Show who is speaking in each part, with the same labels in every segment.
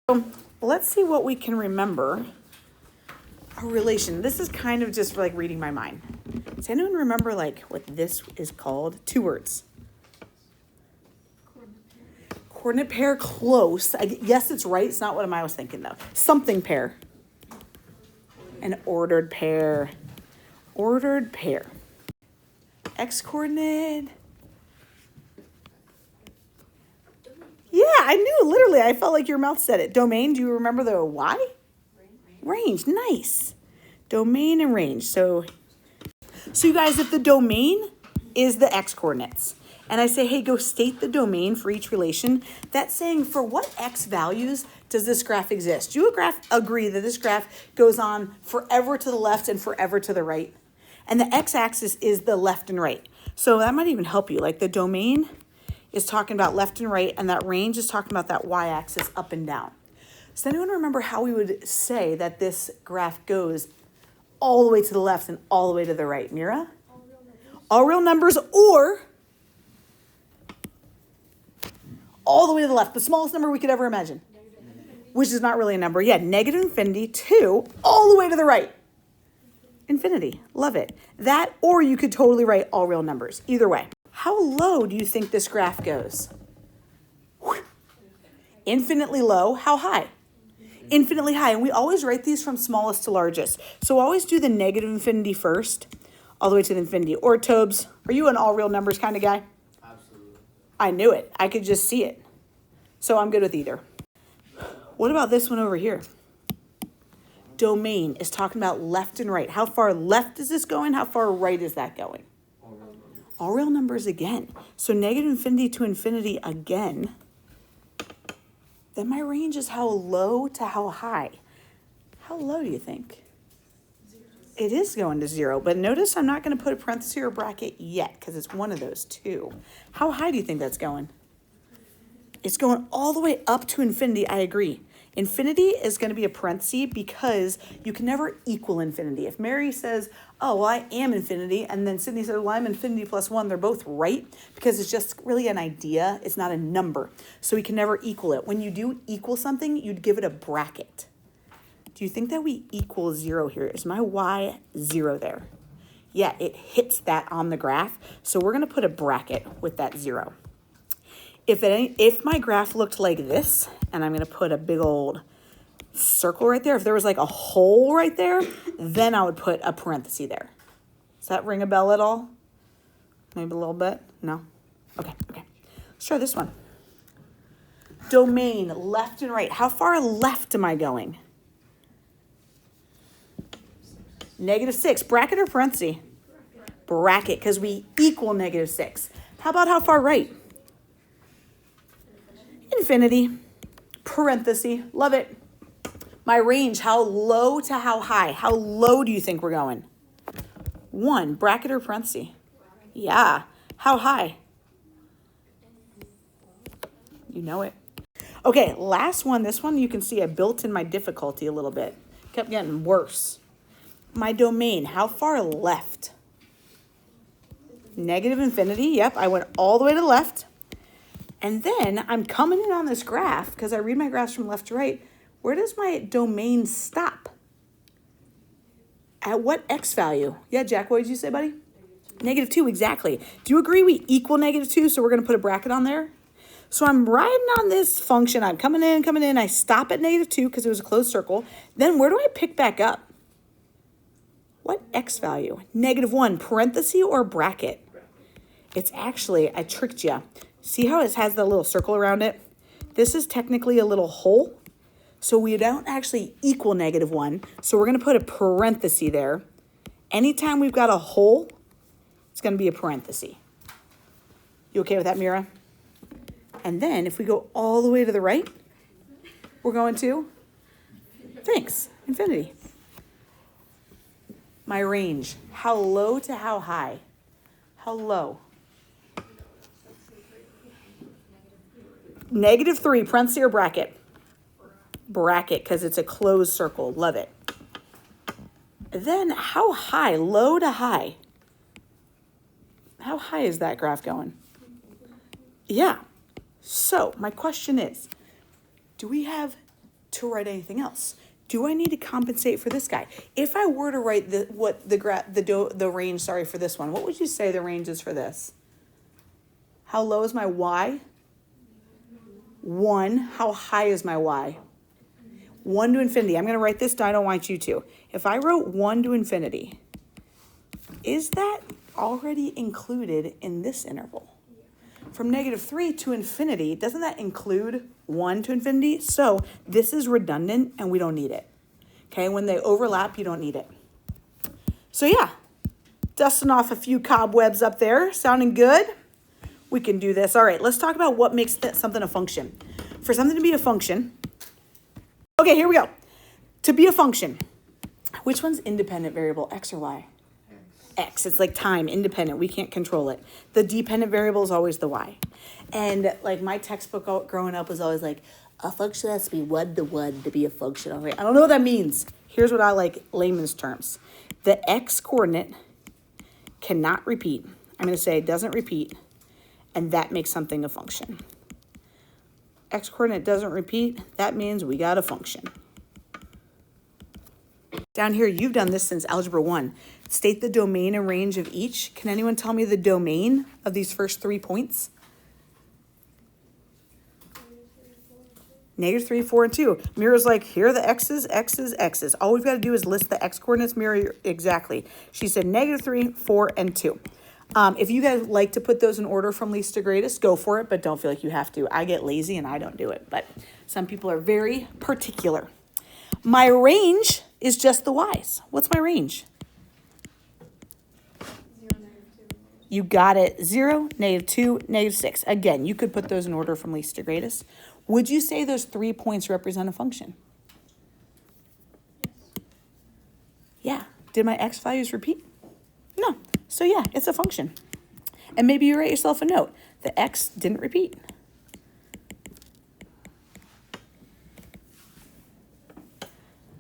Speaker 1: So let's see what we can remember. A relation. This is kind of just like reading my mind. Does anyone remember like what this is called? 2 words. Coordinate pair, close. Yes, it's right. It's not what I was thinking though. Something pair. An ordered pair. Ordered pair. X coordinate. Yeah, I knew literally. I felt like your mouth said it. Domain, do you remember the Y? Range, nice. Domain and range. So you guys, if the domain is the X coordinates, and I say, hey, go state the domain for each relation, that's saying for what X values does this graph exist? Do you agree that this graph goes on forever to the left and forever to the right? And the X-axis is the left and right. So that might even help you. Like the domain is talking about left and right, and that range is talking about that Y-axis up and down. Does anyone remember how we would say that this graph goes all the way to the left and all the way to the right? Mira? All real numbers or all the way to the left, the smallest number we could ever imagine, which is not really a number. Yeah, negative infinity to all the way to the right. Infinity, love it. That, or you could totally write all real numbers. Either way. How low do you think this graph goes? Infinitely low. How high? Infinitely high. And we always write these from smallest to largest. So always do the negative infinity first, all the way to the infinity. Or Tobes, are you an all real numbers kind of guy?
Speaker 2: Absolutely.
Speaker 1: I knew it. I could just see it. So I'm good with either. What about this one over here? Domain is talking about left and right. How far left is this going? How far right is that going? All real numbers again. So negative infinity to infinity again. Then my range is how low to how high. How low do you think? It is going to 0, but notice I'm not going to put a parenthesis or a bracket yet because it's one of those two. How high do you think that's going? It's going all the way up to infinity. I agree. Infinity is going to be a parenthesis because you can never equal infinity. If Mary says, oh, well, I am infinity, and then Sydney says, well, I'm infinity plus 1, they're both right because it's just really an idea. It's not a number. So we can never equal it. When you do equal something, you'd give it a bracket. Do you think that we equal 0 here? Is my Y 0 there? Yeah, it hits that on the graph. So we're going to put a bracket with that 0. If my graph looked like this, and I'm going to put a big old circle right there, if there was like a hole right there, then I would put a parenthesis there. Does that ring a bell at all? Maybe a little bit? No? Okay. Let's try this one. Domain, left and right. How far left am I going? -6. Bracket or parenthesis? Bracket, because we equal -6. How about how far right? Infinity, parenthesis, love it. My range, how low to how high? How low do you think we're going? 1, bracket or parenthesis? Yeah. How high? You know it. Okay, last one. This one you can see I built in my difficulty a little bit. Kept getting worse. My domain, how far left? Negative infinity, yep, I went all the way to the left. And then I'm coming in on this graph because I read my graphs from left to right. Where does my domain stop? At what X value? Yeah, Jack, what did you say, buddy? -2, exactly. Do you agree we equal -2? So we're going to put a bracket on there. So I'm riding on this function. I'm coming in. I stop at -2 because it was a closed circle. Then where do I pick back up? What X value? -1, parenthesis or bracket? It's actually, I tricked you. See how it has the little circle around it? This is technically a little hole. So we don't actually equal -1. So we're going to put a parenthesis there. Anytime we've got a hole, it's going to be a parenthesis. You okay with that, Mira? And then if we go all the way to the right, we're going to, thanks, infinity. My range, how low to how high? How low? -3, parenthesis or bracket? Bracket, because it's a closed circle. Love it. Then how high? Low to high. How high is that graph going? Yeah. So my question is, do we have to write anything else. Do I need to compensate for this guy? If I were to write the range, for this one, what would you say the range is for this? How low is my y? 1. How high is my y? 1 to infinity. I'm going to write this down. I don't want you to. If I wrote 1 to infinity, is that already included in this interval? From -3 to infinity, doesn't that include 1 to infinity? So this is redundant and we don't need it. Okay, when they overlap, you don't need it. So yeah, dusting off a few cobwebs up there, sounding good? We can do this. All right, let's talk about what makes something a function. For something to be a function, okay, here we go. To be a function, which one's independent variable, x or y? X, it's like time, independent, we can't control it. The dependent variable is always the y. And like my textbook growing up was always like, a function has to be 1 to 1 to be a function. I don't know what that means. Here's what I like, layman's terms. The x coordinate cannot repeat. I'm gonna say it doesn't repeat, and that makes something a function. X coordinate doesn't repeat, that means we got a function. Down here, you've done this since Algebra 1. State the domain and range of each. Can anyone tell me the domain of these first 3 points? -3, 4, and 2. Mira's like, here are the x's, x's, x's. All we've got to do is list the x coordinates. Mira, exactly. She said -3, 4, and 2. If you guys like to put those in order from least to greatest, go for it, but don't feel like you have to. I get lazy and I don't do it, but some people are very particular. My range is just the y's. What's my range?
Speaker 2: 0, -2.
Speaker 1: You got it. 0, -2, -6. Again, you could put those in order from least to greatest. Would you say those 3 points represent a function? Yeah. Did my x values repeat? No. So yeah, it's a function. And maybe you write yourself a note. The x didn't repeat.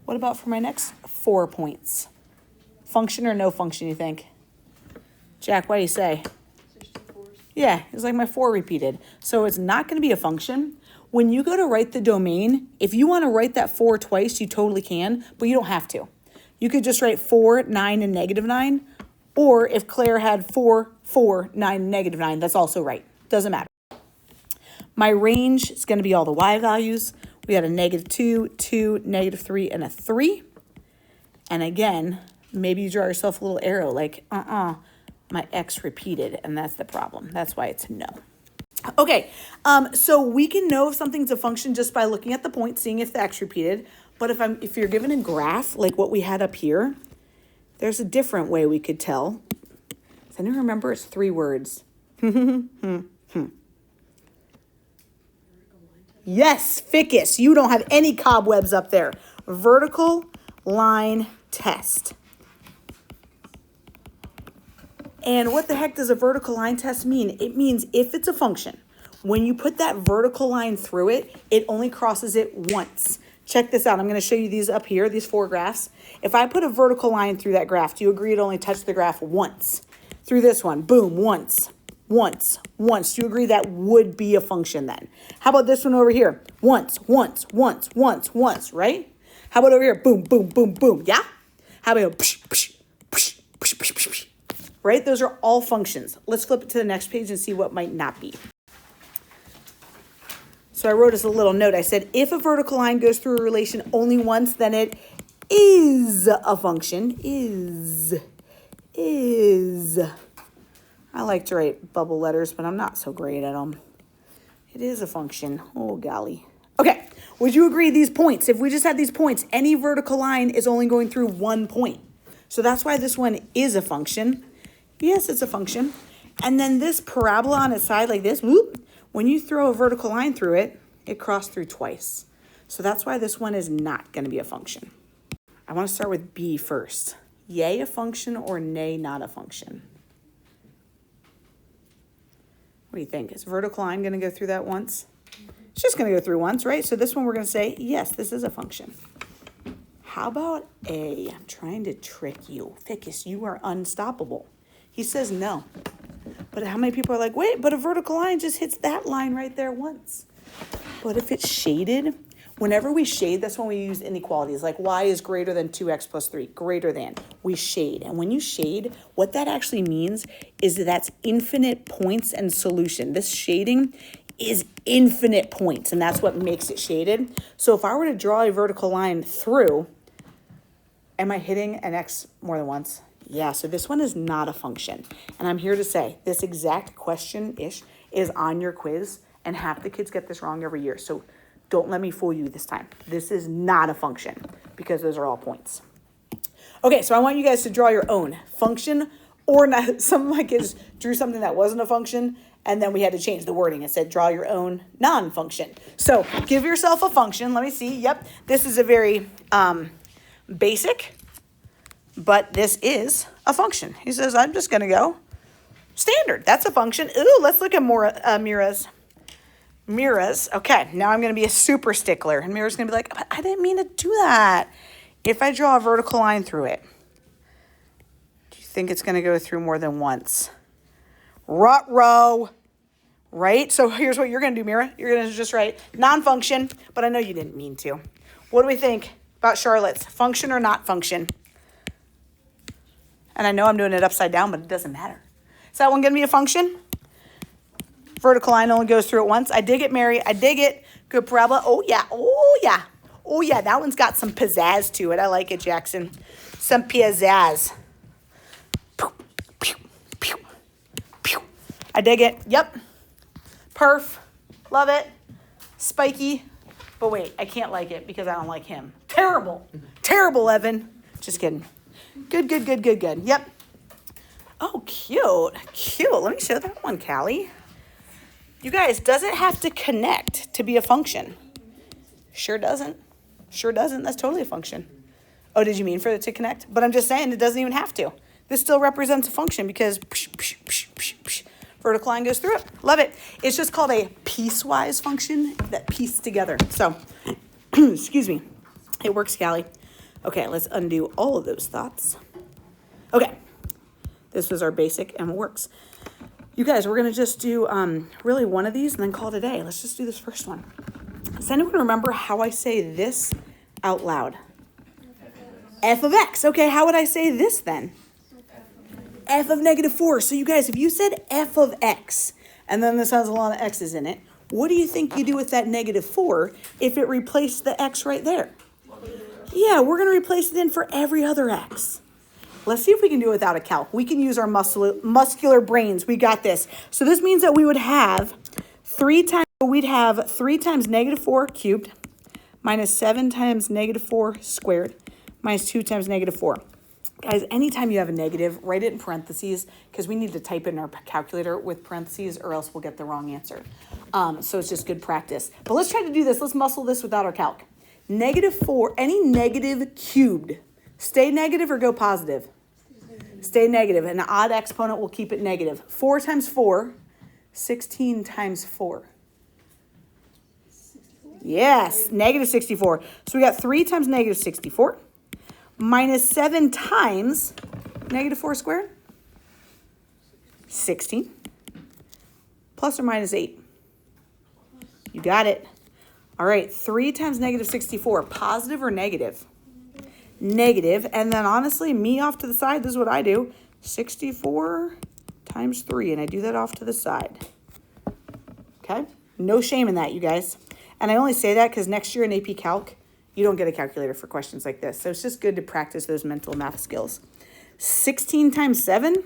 Speaker 1: What about for my next 4 points? Function or no function, you think? Jack, what do you say?
Speaker 2: 64.
Speaker 1: Yeah, it's like my 4 repeated. So it's not going to be a function. When you go to write the domain, if you want to write that 4 twice, you totally can, but you don't have to. You could just write 4, 9, and -9. Or if Claire had 4, 4, 9, -9, that's also right. Doesn't matter. My range is going to be all the y values. We got a -2, 2, -3, and a 3. And again, maybe you draw yourself a little arrow like, my x repeated, and that's the problem. That's why it's no. Okay, so we can know if something's a function just by looking at the point, seeing if the x repeated. But if you're given a graph like what we had up here, there's a different way we could tell. Does anyone remember? It's 3 words. Yes, ficus. You don't have any cobwebs up there. Vertical line test. And what the heck does a vertical line test mean? It means if it's a function, when you put that vertical line through it, it only crosses it once. Check this out. I'm going to show you these up here, these 4 graphs. If I put a vertical line through that graph, do you agree it only touched the graph once? Through this one, boom, once. Once. Do you agree that would be a function then? How about this one over here? Once, right? How about over here? Boom, boom, boom, boom. Yeah? How about psh, psh, psh, psh, psh, psh, psh. Right? Those are all functions. Let's flip it to the next page and see what might not be. So I wrote us a little note. I said, if a vertical line goes through a relation only once, then it is a function. Is. I like to write bubble letters, but I'm not so great at them. It is a function. Oh, golly. Okay. Would you agree these points? If we just had these points, any vertical line is only going through 1 point. So that's why this one is a function. Yes, it's a function. And then this parabola on its side like this, whoop, when you throw a vertical line through it, it crossed through twice. So that's why this one is not going to be a function. I want to start with B first. Yay a function or nay not a function? What do you think? Is vertical line going to go through that once? It's just going to go through once, right? So this one we're going to say, yes, this is a function. How about A? I'm trying to trick you. Ficus, you are unstoppable. He says no. But how many people are like, wait, but a vertical line just hits that line right there once. But if it's shaded, Whenever we shade, that's when we use inequalities, like y is greater than 2x plus 3, greater than. We shade. And when you shade, what that actually means is that that's infinite points and solution. This shading is infinite points, and that's what makes it shaded. So if I were to draw a vertical line through, am I hitting an x more than once? Yeah, so this one is not a function. And I'm here to say this exact question-ish is on your quiz, and half the kids get this wrong every year. So don't let me fool you this time. This is not a function because those are all points. Okay, so I want you guys to draw your own function or not. Some of my kids drew something that wasn't a function, and then we had to change the wording. It said draw your own non-function. So give yourself a function. Let me see. Yep, this is a very basic, but this is a function. He says, I'm just going to go standard. That's a function. Ooh, let's look at more Mira's. Okay, now I'm going to be a super stickler. And Mira's going to be like, I didn't mean to do that. If I draw a vertical line through it, do you think it's going to go through more than once? Ruh-roh, right? So here's what you're going to do, Mira. You're going to just write non-function, but I know you didn't mean to. What do we think about Charlotte's? Function or not function? And I know I'm doing it upside down, but it doesn't matter. Is that one going to be a function? Vertical line only goes through it once. I dig it, Mary. I dig it. Good parabola. Oh, yeah. Oh, yeah. Oh, yeah. That one's got some pizzazz to it. I like it, Jackson. Some pizzazz. Pew, pew, pew, pew. I dig it. Yep. Perf. Love it. Spiky. But wait, I can't like it because I don't like him. Terrible. Terrible, Evan. Just kidding. Good. Yep. Oh, cute. Cute. Let me show that one, Callie. You guys, does it have to connect to be a function? Sure doesn't. Sure doesn't. That's totally a function. Oh, did you mean for it to connect? But I'm just saying it doesn't even have to. This still represents a function because vertical line goes through it. Love it. It's just called a piecewise function that piece together. So, excuse me. It works, Callie. Okay, let's undo all of those thoughts. Okay. This was our basic and it works. You guys, we're going to just do really one of these and then call it a day. Let's just do this first one. Does anyone remember how I say this out loud? F of x. Okay, how would I say this then? F of -4. So you guys, if you said f of x, and then this has a lot of x's in it, what do you think you do with that -4 if it replaced the x right there? Yeah, we're going to replace it in for every other x. Let's see if we can do it without a calc. We can use our muscular brains. We got this. So this means that we would have 3 times -4 cubed minus 7 times -4 squared minus 2 times -4. Guys, anytime you have a negative, write it in parentheses because we need to type it in our calculator with parentheses or else we'll get the wrong answer. So it's just good practice. But let's try to do this. Let's muscle this without our calc. -4, any negative cubed. Stay negative or go positive? Stay negative. An odd exponent will keep it negative. 4 times 4, 16 times 4. Yes, -64. So we got 3 times -64 minus 7 times -4 squared. 16 plus or minus 8. You got it. All right, 3 times -64, positive or negative? Negative, and then honestly, me off to the side, this is what I do. 64 times 3, and I do that off to the side. Okay? No shame in that, you guys. And I only say that because next year in AP Calc, you don't get a calculator for questions like this. So it's just good to practice those mental math skills. 16 times 7?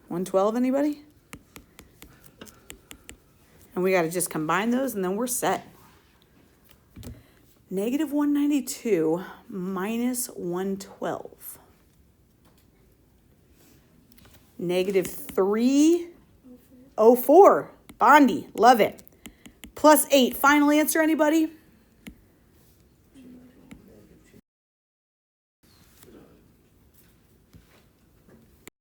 Speaker 1: 112, anybody? And we got to just combine those, and then we're set. -192 minus 112. -304. Bondi, love it. Plus 8. Final answer, anybody?